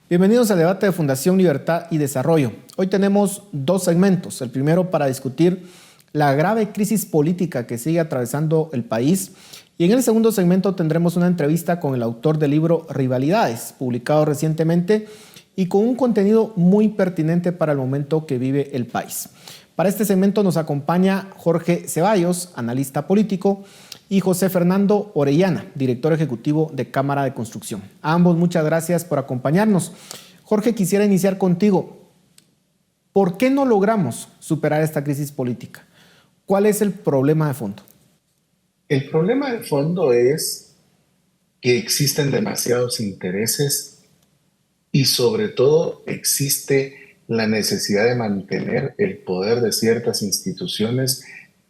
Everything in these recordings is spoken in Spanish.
Bienvenidos al debate de Fundación Libertad y Desarrollo. Hoy tenemos dos segmentos. El primero para discutir la grave crisis política que sigue atravesando el país. Y en el segundo segmento tendremos una entrevista con el autor del libro Rivalidades, publicado recientemente y con un contenido muy pertinente para el momento que vive el país. Para este segmento nos acompaña Jorge Ceballos, analista político, y José Fernando Orellana, director ejecutivo de Cámara de Construcción. A ambos muchas gracias por acompañarnos. Jorge, quisiera iniciar contigo. ¿Por qué no logramos superar esta crisis política? ¿Cuál es el problema de fondo? El problema de fondo es que existen demasiados intereses y sobre todo existe la necesidad de mantener el poder de ciertas instituciones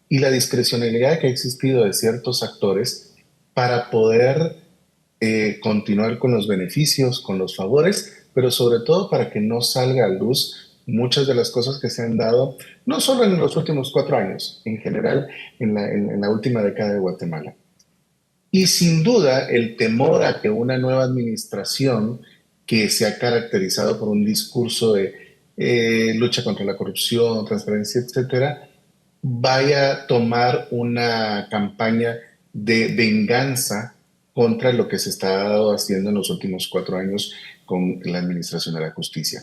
y la discrecionalidad que ha existido de ciertos actores para poder continuar con los beneficios, con los favores, pero sobre todo para que no salga a luz muchas de las cosas que se han dado, no solo en los últimos 4 años, en general en la última década de Guatemala. Y sin duda el temor a que una nueva administración que se ha caracterizado por un discurso de lucha contra la corrupción, transparencia, etcétera, vaya a tomar una campaña de venganza contra lo que se está haciendo en los últimos 4 años con la administración de la justicia.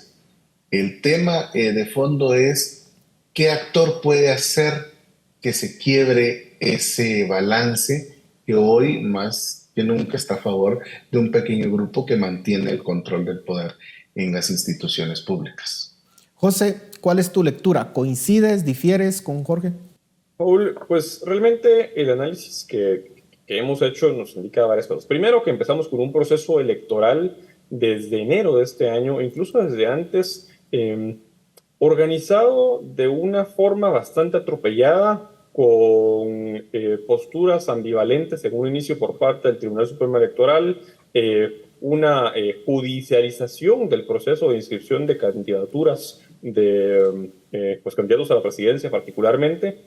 El tema de fondo es qué actor puede hacer que se quiebre ese balance que hoy más que nunca está a favor de un pequeño grupo que mantiene el control del poder en las instituciones públicas. José, ¿cuál es tu lectura? ¿Coincides, difieres con Jorge? Paul, pues realmente el análisis que hemos hecho nos indica varias cosas. Primero, que empezamos con un proceso electoral desde enero de este año, incluso desde antes, organizado de una forma bastante atropellada, con posturas ambivalentes en un inicio por parte del Tribunal Supremo Electoral, una judicialización del proceso de inscripción de candidaturas de pues candidatos a la presidencia particularmente,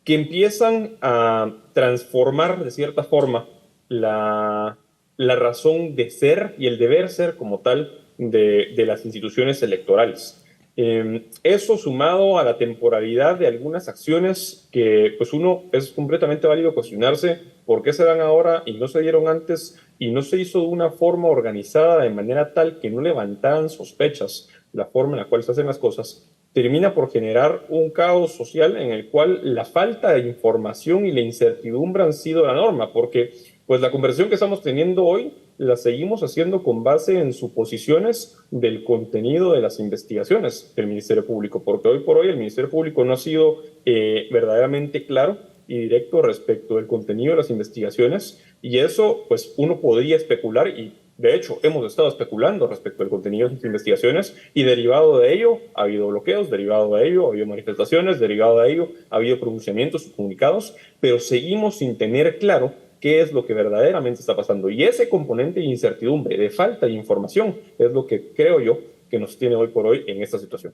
que empiezan a transformar de cierta forma la razón de ser y el deber ser como tal de las instituciones electorales. Eso sumado a la temporalidad de algunas acciones que pues uno es completamente válido cuestionarse por qué se dan ahora y no se dieron antes y no se hizo de una forma organizada de manera tal que no levantaran sospechas la forma en la cual se hacen las cosas, termina por generar un caos social en el cual la falta de información y la incertidumbre han sido la norma, porque pues la conversación que estamos teniendo hoy la seguimos haciendo con base en suposiciones del contenido de las investigaciones del Ministerio Público, porque hoy por hoy el Ministerio Público no ha sido verdaderamente claro y directo respecto del contenido de las investigaciones, y eso pues uno podría especular, y de hecho hemos estado especulando respecto al contenido de las investigaciones, y derivado de ello ha habido bloqueos, derivado de ello ha habido manifestaciones, derivado de ello ha habido pronunciamientos comunicados, pero seguimos sin tener claro qué es lo que verdaderamente está pasando. Y ese componente de incertidumbre, de falta de información, es lo que creo yo que nos tiene hoy por hoy en esta situación.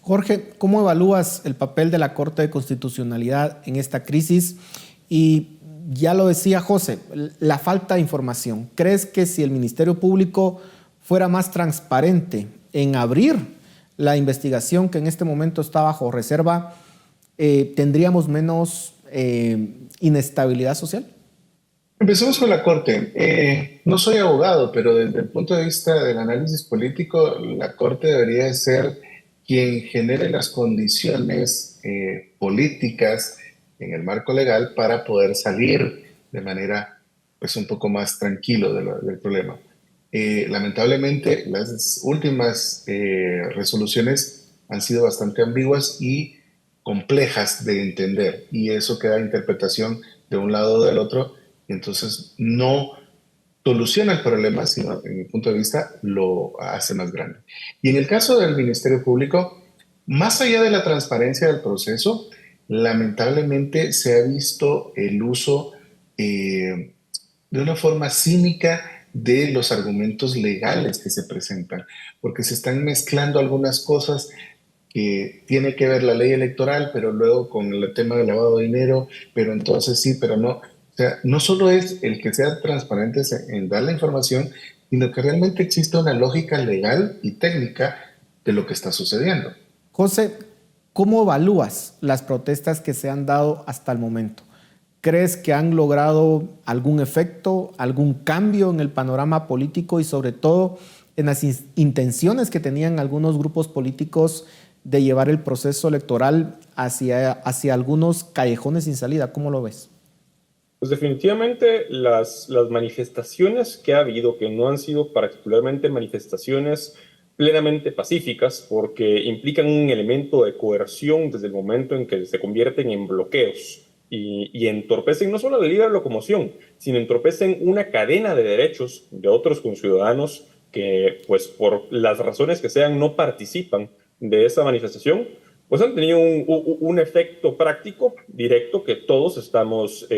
Jorge, ¿cómo evalúas el papel de la Corte de Constitucionalidad en esta crisis? Y ya lo decía José, la falta de información. ¿Crees que si el Ministerio Público fuera más transparente en abrir la investigación que en este momento está bajo reserva, tendríamos menos inestabilidad social? Empecemos con la Corte. No soy abogado, pero desde el punto de vista del análisis político, la Corte debería ser quien genere las condiciones políticas en el marco legal para poder salir de manera pues un poco más tranquilo del problema. Lamentablemente, las últimas resoluciones han sido bastante ambiguas y complejas de entender, y eso queda a interpretación de un lado o del otro. Entonces no soluciona el problema, sino en mi punto de vista lo hace más grande. Y en el caso del Ministerio Público, más allá de la transparencia del proceso, lamentablemente se ha visto el uso de una forma cínica de los argumentos legales que se presentan, porque se están mezclando algunas cosas que tiene que ver la ley electoral, pero luego con el tema del lavado de dinero, pero entonces sí, pero no. O sea, no solo es el que sea transparente en dar la información, sino que realmente existe una lógica legal y técnica de lo que está sucediendo. José, ¿cómo evalúas las protestas que se han dado hasta el momento? ¿Crees que han logrado algún efecto, algún cambio en el panorama político y sobre todo en las intenciones que tenían algunos grupos políticos de llevar el proceso electoral hacia algunos callejones sin salida? ¿Cómo lo ves? Pues definitivamente las manifestaciones que ha habido, que no han sido particularmente manifestaciones plenamente pacíficas, porque implican un elemento de coerción desde el momento en que se convierten en bloqueos y entorpecen no solo la libre locomoción, sino entorpecen una cadena de derechos de otros conciudadanos que, pues por las razones que sean, no participan de esa manifestación, pues han tenido un efecto práctico directo que todos estamos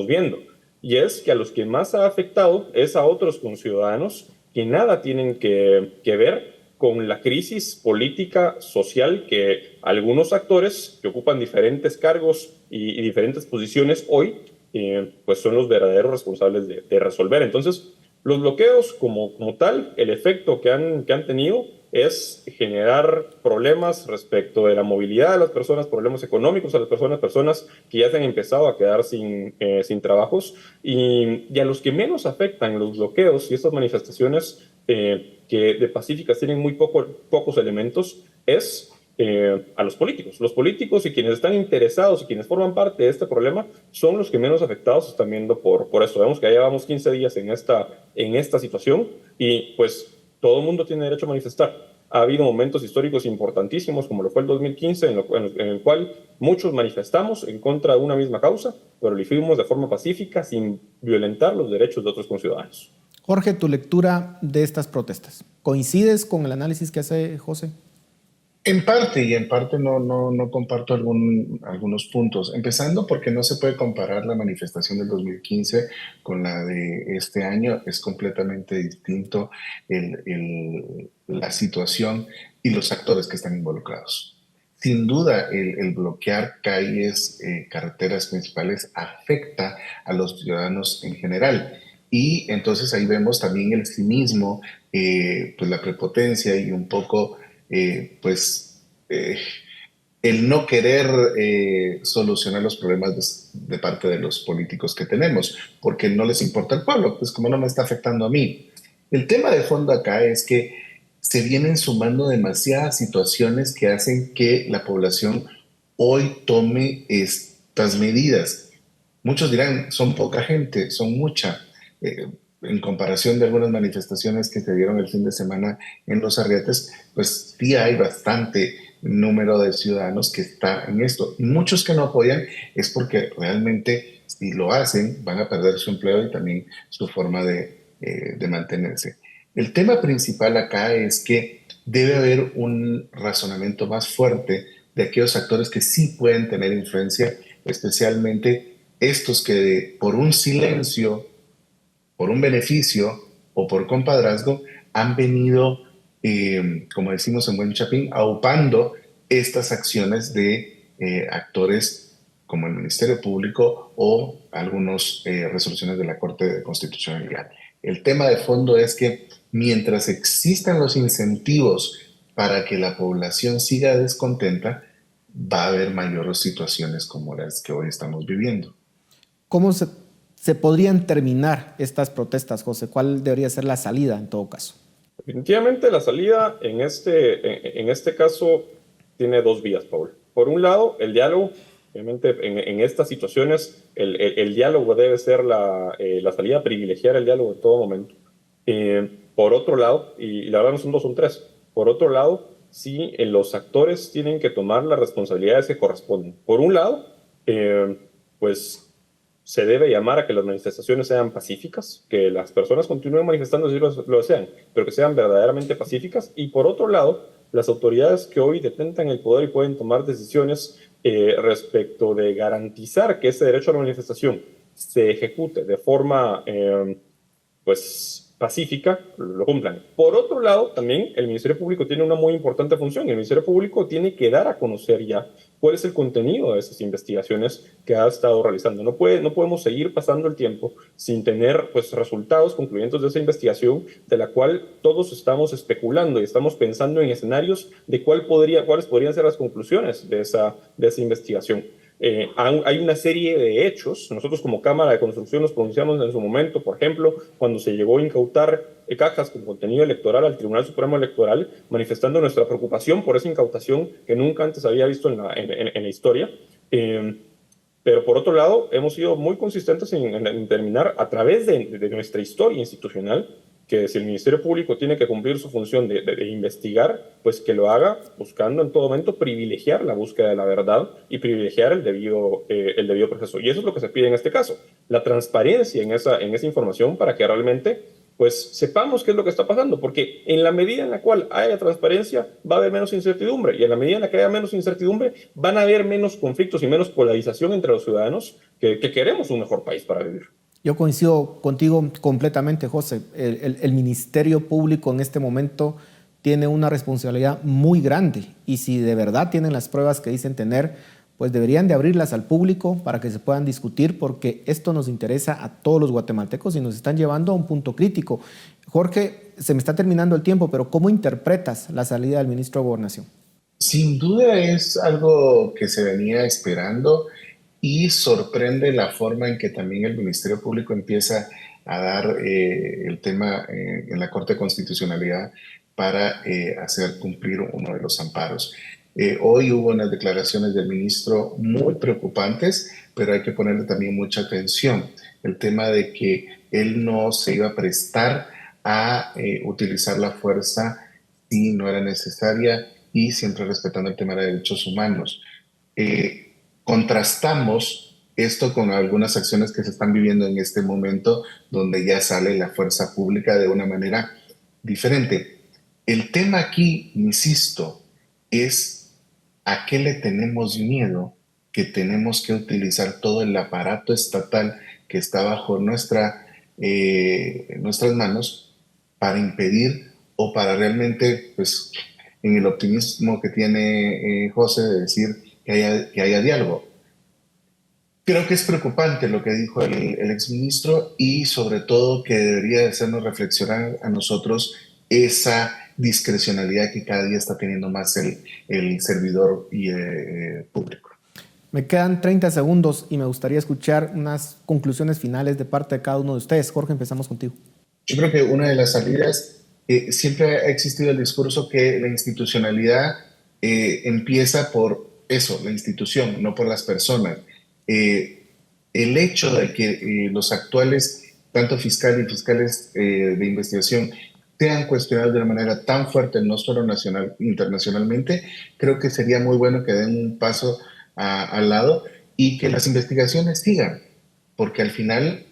viendo. Y es que a los que más ha afectado es a otros conciudadanos que nada tienen que ver con la crisis política, social que algunos actores que ocupan diferentes cargos y diferentes posiciones hoy, pues son los verdaderos responsables de resolver. Entonces, los bloqueos como tal, el efecto que han tenido es generar problemas respecto de la movilidad de las personas, problemas económicos a las personas que ya se han empezado a quedar sin trabajos y a los que menos afectan los bloqueos y estas manifestaciones que de pacíficas tienen muy pocos elementos es a los políticos. Los políticos y quienes están interesados y quienes forman parte de este problema son los que menos afectados están viendo por esto. Vemos que ya llevamos 15 días en esta situación y pues todo el mundo tiene derecho a manifestar. Ha habido momentos históricos importantísimos, como lo fue el 2015, en el cual muchos manifestamos en contra de una misma causa, pero lo hicimos de forma pacífica, sin violentar los derechos de otros conciudadanos. Jorge, tu lectura de estas protestas, ¿coincides con el análisis que hace José? En parte, y en parte no comparto algunos puntos, empezando porque no se puede comparar la manifestación del 2015 con la de este año, es completamente distinto la situación y los actores que están involucrados. Sin duda, el bloquear calles, carreteras principales afecta a los ciudadanos en general. Y entonces ahí vemos también el cinismo, pues la prepotencia y un poco pues el no querer solucionar los problemas de parte de los políticos que tenemos, porque no les importa el pueblo, pues como no me está afectando a mí. El tema de fondo acá es que se vienen sumando demasiadas situaciones que hacen que la población hoy tome estas medidas. Muchos dirán, son poca gente, son mucha. En comparación de algunas manifestaciones que se dieron el fin de semana en Los Arriates, pues sí hay bastante número de ciudadanos que están en esto. Y muchos que no apoyan es porque realmente si lo hacen van a perder su empleo y también su forma de mantenerse. El tema principal acá es que debe haber un razonamiento más fuerte de aquellos actores que sí pueden tener influencia, especialmente estos que por un silencio, por un beneficio o por compadrazgo han venido, como decimos en buen chapín, aupando estas acciones de actores como el Ministerio Público o algunas resoluciones de la Corte de Constitucionalidad. El tema de fondo es que mientras existan los incentivos para que la población siga descontenta, va a haber mayores situaciones como las que hoy estamos viviendo. ¿Cómo se podrían terminar estas protestas, José? ¿Cuál debería ser la salida en todo caso? Definitivamente la salida en este caso tiene dos vías, Paul. Por un lado, el diálogo. Obviamente, en estas situaciones, el diálogo debe ser la salida, privilegiar el diálogo en todo momento. Por otro lado, y la verdad no son dos, son tres. Por otro lado, sí, los actores tienen que tomar las responsabilidades que corresponden. Por un lado, pues se debe llamar a que las manifestaciones sean pacíficas, que las personas continúen manifestando si lo desean, pero que sean verdaderamente pacíficas. Y por otro lado, las autoridades que hoy detentan el poder y pueden tomar decisiones respecto de garantizar que ese derecho a la manifestación se ejecute de forma pues pacífica, lo cumplan. Por otro lado, también el Ministerio Público tiene una muy importante función. El Ministerio Público tiene que dar a conocer ya cuál es el contenido de esas investigaciones que ha estado realizando. No podemos seguir pasando el tiempo sin tener pues, resultados concluyentes de esa investigación, de la cual todos estamos especulando y estamos pensando en escenarios de cuáles podrían ser las conclusiones de esa investigación. Hay una serie de hechos. Nosotros como Cámara de Construcción nos pronunciamos en su momento, por ejemplo, cuando se llegó a incautar cajas con contenido electoral al Tribunal Supremo Electoral, manifestando nuestra preocupación por esa incautación que nunca antes había visto en la historia. Pero por otro lado, hemos sido muy consistentes en determinar a través de nuestra historia institucional que si el Ministerio Público tiene que cumplir su función de investigar, pues que lo haga buscando en todo momento privilegiar la búsqueda de la verdad y privilegiar el debido proceso. Y eso es lo que se pide en este caso, la transparencia en esa información para que realmente pues sepamos qué es lo que está pasando, porque en la medida en la cual haya transparencia va a haber menos incertidumbre, y en la medida en la que haya menos incertidumbre van a haber menos conflictos y menos polarización entre los ciudadanos que queremos un mejor país para vivir. Yo coincido contigo completamente, José. El Ministerio Público en este momento tiene una responsabilidad muy grande, y si de verdad tienen las pruebas que dicen tener, pues deberían de abrirlas al público para que se puedan discutir, porque esto nos interesa a todos los guatemaltecos y nos están llevando a un punto crítico. Jorge, se me está terminando el tiempo, pero ¿cómo interpretas la salida del ministro de Gobernación? Sin duda es algo que se venía esperando y sorprende la forma en que también el Ministerio Público empieza a dar el tema en la Corte de Constitucionalidad para hacer cumplir uno de los amparos. Hoy hubo unas declaraciones del ministro muy preocupantes, pero hay que ponerle también mucha atención. El tema de que él no se iba a prestar a utilizar la fuerza si no era necesaria y siempre respetando el tema de derechos humanos. Contrastamos esto con algunas acciones que se están viviendo en este momento, donde ya sale la fuerza pública de una manera diferente. El tema aquí, insisto, es a qué le tenemos miedo, que tenemos que utilizar todo el aparato estatal que está bajo nuestras manos para impedir o para realmente, pues, en el optimismo que tiene José de decir que haya diálogo. Creo que es preocupante lo que dijo el exministro, y sobre todo que debería hacernos reflexionar a nosotros esa discrecionalidad que cada día está teniendo más el servidor y público. Me quedan 30 segundos y me gustaría escuchar unas conclusiones finales de parte de cada uno de ustedes. Jorge, empezamos contigo. Yo creo que una de las salidas, siempre ha existido el discurso que la institucionalidad empieza por eso, la institución, no por las personas. El hecho de que los actuales, tanto fiscales y fiscales de investigación, sean cuestionados de una manera tan fuerte, no solo internacionalmente, creo que sería muy bueno que den un paso al lado y que las investigaciones sigan, porque al final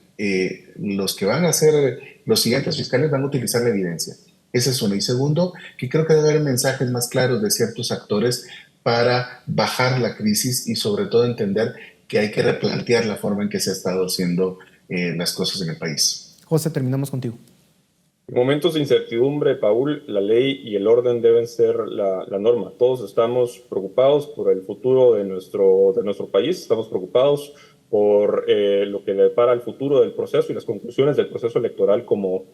los que van a ser los siguientes fiscales van a utilizar la evidencia. Ese es uno. Y segundo, que creo que debe haber mensajes más claros de ciertos actores para bajar la crisis y sobre todo entender que hay que replantear la forma en que se ha estado haciendo las cosas en el país. José, terminamos contigo. En momentos de incertidumbre, Paul, la ley y el orden deben ser la norma. Todos estamos preocupados por el futuro de nuestro país, estamos preocupados por lo que le depara el futuro del proceso y las conclusiones del proceso electoral como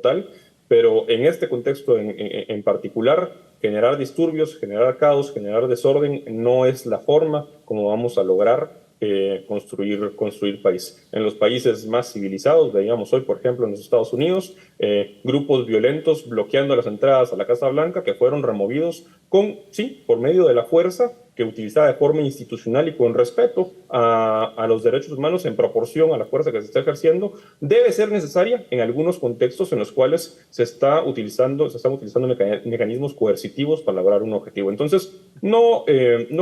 tal, pero en este contexto en particular, generar disturbios, generar caos, generar desorden no es la forma como vamos a lograr construir país. En los países más civilizados, veíamos hoy, por ejemplo, en los Estados Unidos, grupos violentos bloqueando las entradas a la Casa Blanca que fueron removidos por medio de la fuerza que utilizada de forma institucional y con respeto a los derechos humanos en proporción a la fuerza que se está ejerciendo, debe ser necesaria en algunos contextos en los cuales se están utilizando mecanismos coercitivos para lograr un objetivo. Entonces, no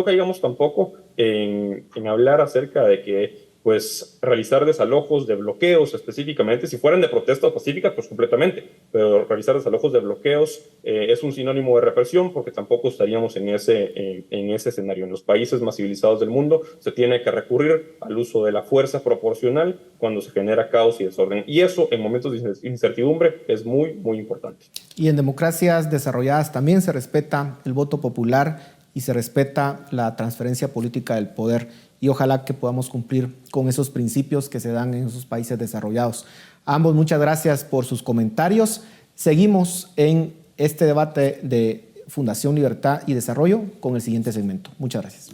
caigamos tampoco en hablar acerca de que pues realizar desalojos de bloqueos específicamente, si fueran de protestas pacíficas, pues completamente, pero realizar desalojos de bloqueos es un sinónimo de represión porque tampoco estaríamos en ese escenario. En los países más civilizados del mundo se tiene que recurrir al uso de la fuerza proporcional cuando se genera caos y desorden, y eso en momentos de incertidumbre es muy, muy importante. Y en democracias desarrolladas también se respeta el voto popular y se respeta la transferencia política del poder, y ojalá que podamos cumplir con esos principios que se dan en esos países desarrollados. A ambos muchas gracias por sus comentarios. Seguimos en este debate de Fundación Libertad y Desarrollo con el siguiente segmento. Muchas gracias.